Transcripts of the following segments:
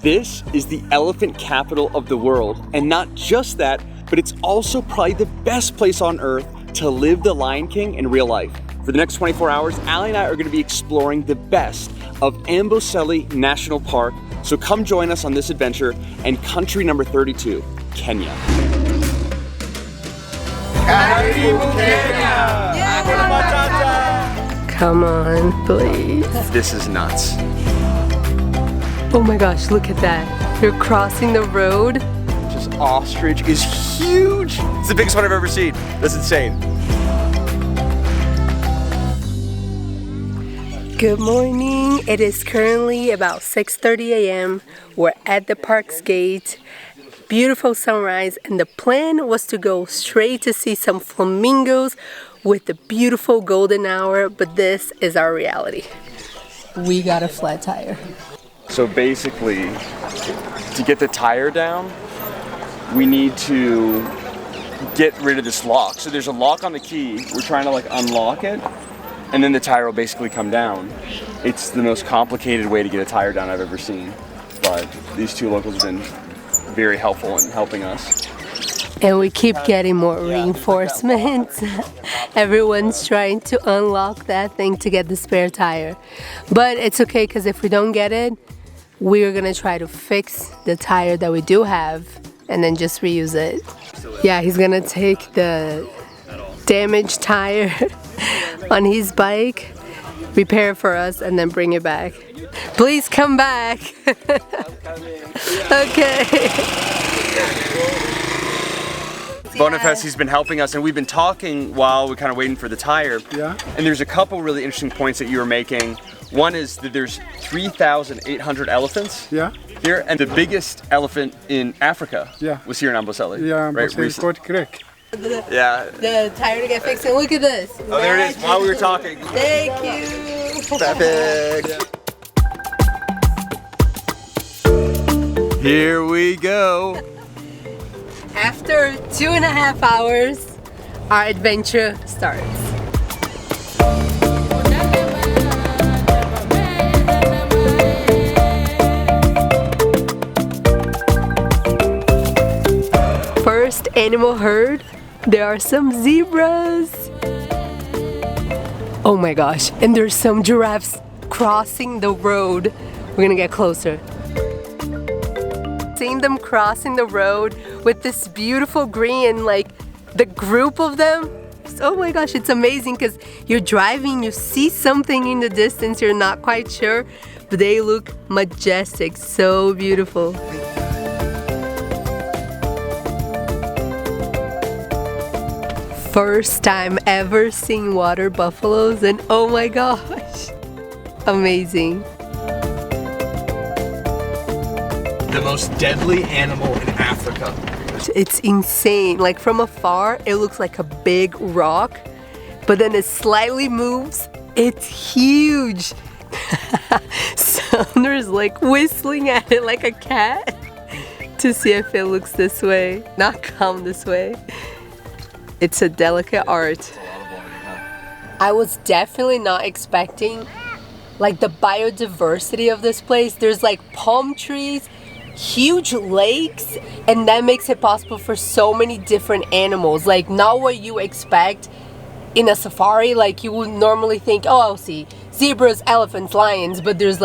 This is the elephant capital of the world. And not just that, but it's also probably the best place on earth to live the Lion King in real life. For the next 24 hours, Allie and I are going to be exploring the best of Amboseli National Park. So come join us on this adventure and country number 32, Kenya. Come on, please. This is nuts. Oh my gosh, look at that. You're crossing the road. This ostrich is huge. It's the biggest one I've ever seen. That's insane. Good morning. It is currently about 6:30 a.m. We're at the park's gate. Beautiful sunrise, and the plan was to go straight to see some flamingos with the beautiful golden hour, but this is our reality. We got a flat tire. So basically, to get the tire down, we need to get rid of this lock. So there's a lock on the key. We're trying to unlock it, and then the tire will basically come down. It's the most complicated way to get a tire down I've ever seen, but these two locals have been very helpful in helping us. And we keep getting more reinforcements. Everyone's trying to unlock that thing to get the spare tire. But it's okay, because if we don't get it, we're gonna try to fix the tire that we do have and then just reuse it. Yeah, he's gonna take the damaged tire on his bike, repair it for us, and then bring it back. Please come back. Okay. Boniface, he's been helping us, and we've been talking while we're kind of waiting for the tire. Yeah. And there's a couple really interesting points that you were making. One is that there's 3,800 elephants here, and the biggest elephant in Africa was here in Amboseli. Yeah, right? Amboseli Creek. Yeah. The tire to get fixed, and look at this. Oh, there it is, while we were talking. Thank you. Perfect. Here we go. After 2.5 hours, our adventure starts. First animal herd, there are some zebras. Oh my gosh, and there's some giraffes crossing the road. We're gonna get closer. Seeing them crossing the road with this beautiful green, the group of them. Oh my gosh, it's amazing, because you're driving, you see something in the distance, you're not quite sure, but they look majestic, so beautiful. First time ever seeing water buffaloes, and oh my gosh, amazing. The most deadly animal in Africa. It's insane. From afar, it looks like a big rock, but then it slightly moves. It's huge. Sandra's whistling at it like a cat to see if it looks this way, not come this way. It's a delicate art. I was definitely not expecting the biodiversity of this place. There's palm trees, huge lakes, and that makes it possible for so many different animals. Not what you expect in a safari. You would normally think, oh, I'll see zebras, elephants, lions, but there's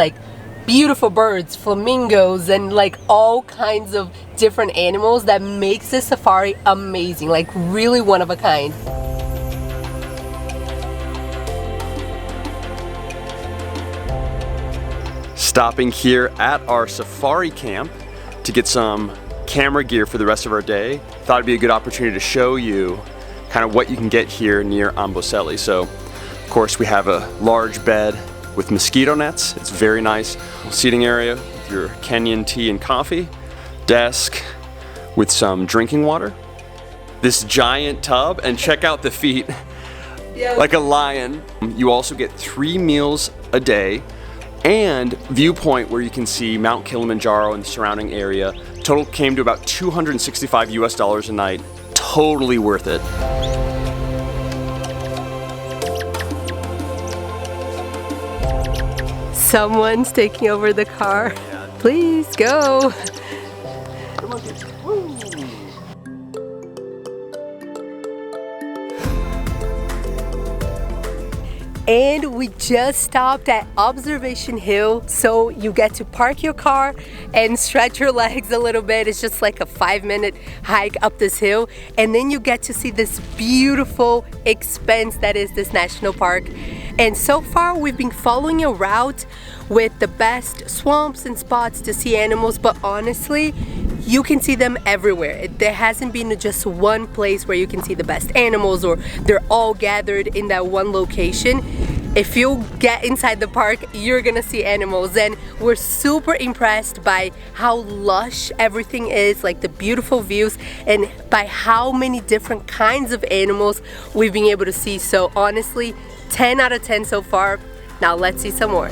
beautiful birds, flamingos, and all kinds of different animals that makes this safari amazing, really one of a kind. Stopping here at our safari camp to get some camera gear for the rest of our day. Thought it'd be a good opportunity to show you kind of what you can get here near Amboseli. So, of course, we have a large bed with mosquito nets. It's very nice. Seating area with your Kenyan tea and coffee. Desk with some drinking water. This giant tub, and check out the feet, like a lion. You also get 3 meals a day, and viewpoint where you can see Mount Kilimanjaro and the surrounding area. Total came to about $265 US a night. Totally worth it. Someone's taking over the car. Please go. Come on, kids. Woo. And we just stopped at Observation Hill, so you get to park your car and stretch your legs a little bit. It's just like a 5-minute hike up this hill, and then you get to see this beautiful expanse that is this national park. And so far we've been following a route with the best swamps and spots to see animals, but honestly, you can see them everywhere. There hasn't been just one place where you can see the best animals or they're all gathered in that one location. If you get inside the park, you're gonna see animals, and we're super impressed by how lush everything is, like the beautiful views, and by how many different kinds of animals we've been able to see. So honestly, 10 out of 10 so far. Now let's see some more.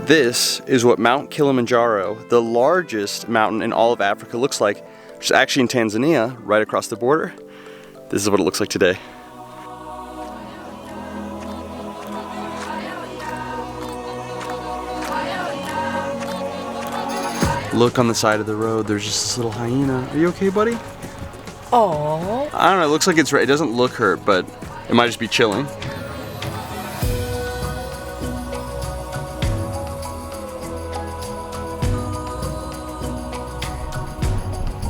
This is what Mount Kilimanjaro, the largest mountain in all of Africa, looks like, which is actually in Tanzania, right across the border. This is what it looks like today. Look on the side of the road, there's just this little hyena. Are you okay, buddy? Aww. I don't know, it looks like it doesn't look hurt, but it might just be chilling.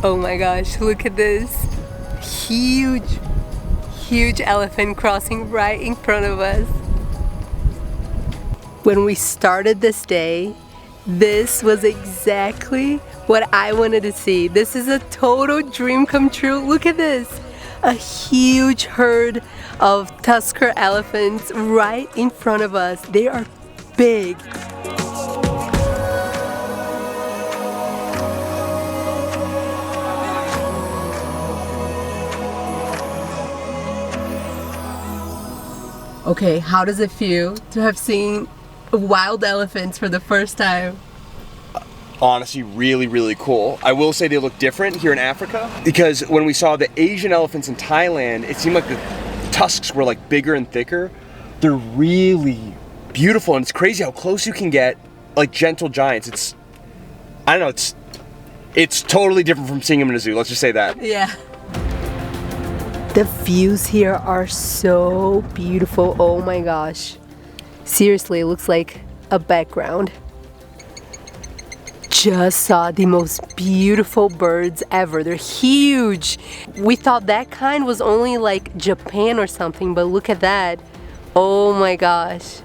Oh my gosh, look at this. Huge, huge elephant crossing right in front of us. When we started this day, this was exactly what I wanted to see. This is a total dream come true. Look at this. A huge herd of tusker elephants right in front of us. They are big. Okay, how does it feel to have seen wild elephants for the first time? Honestly, really, really cool. I will say they look different here in Africa, because when we saw the Asian elephants in Thailand, it seemed like the tusks were like bigger and thicker. They're really beautiful, and it's crazy how close you can get, like gentle giants. I don't know, it's totally different from seeing them in a zoo, let's just say that. Yeah. The views here are so beautiful. Oh my gosh. Seriously, it looks like a background. Just saw the most beautiful birds ever. They're huge. We thought that kind was only like Japan or something, but look at that. Oh my gosh.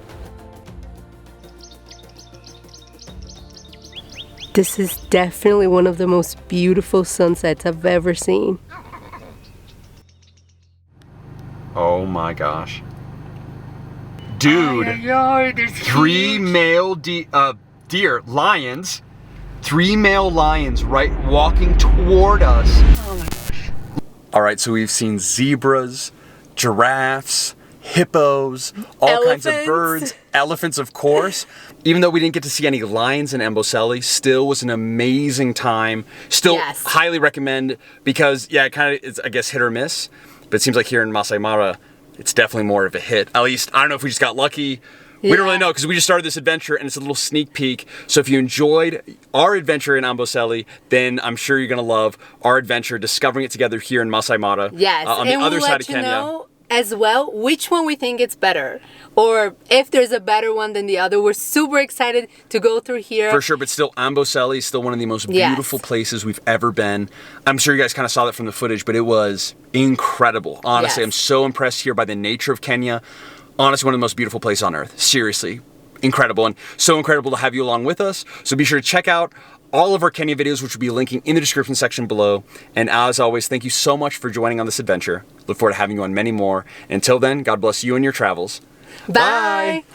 This is definitely one of the most beautiful sunsets I've ever seen. Oh my gosh. Dude, three male lions, 3 male lions right walking toward us. Oh my gosh. All right, so we've seen zebras, giraffes, hippos, all kinds of birds, elephants of course. Even though we didn't get to see any lions in Amboseli, still was an amazing time. Still highly recommend, because yeah, it kind of is, I guess, hit or miss. But it seems like here in Masai Mara, it's definitely more of a hit. At least, I don't know if we just got lucky. We don't really know, because we just started this adventure and it's a little sneak peek. So if you enjoyed our adventure in Amboseli, then I'm sure you're gonna love our adventure discovering it together here in Masai Mara. Yes, on the other side of Kenya. Know as well which one we think it's better, or if there's a better one than the other. We're super excited to go through here. For sure, but still, Amboseli is still one of the most beautiful places we've ever been. I'm sure you guys kind of saw that from the footage, but it was incredible. Honestly, I'm so impressed here by the nature of Kenya. Honestly, one of the most beautiful places on earth. Seriously, incredible, and so incredible to have you along with us. So be sure to check out all of our Kenya videos, which will be linking in the description section below. And as always, thank you so much for joining on this adventure. Look forward to having you on many more. Until then, God bless you and your travels. Bye.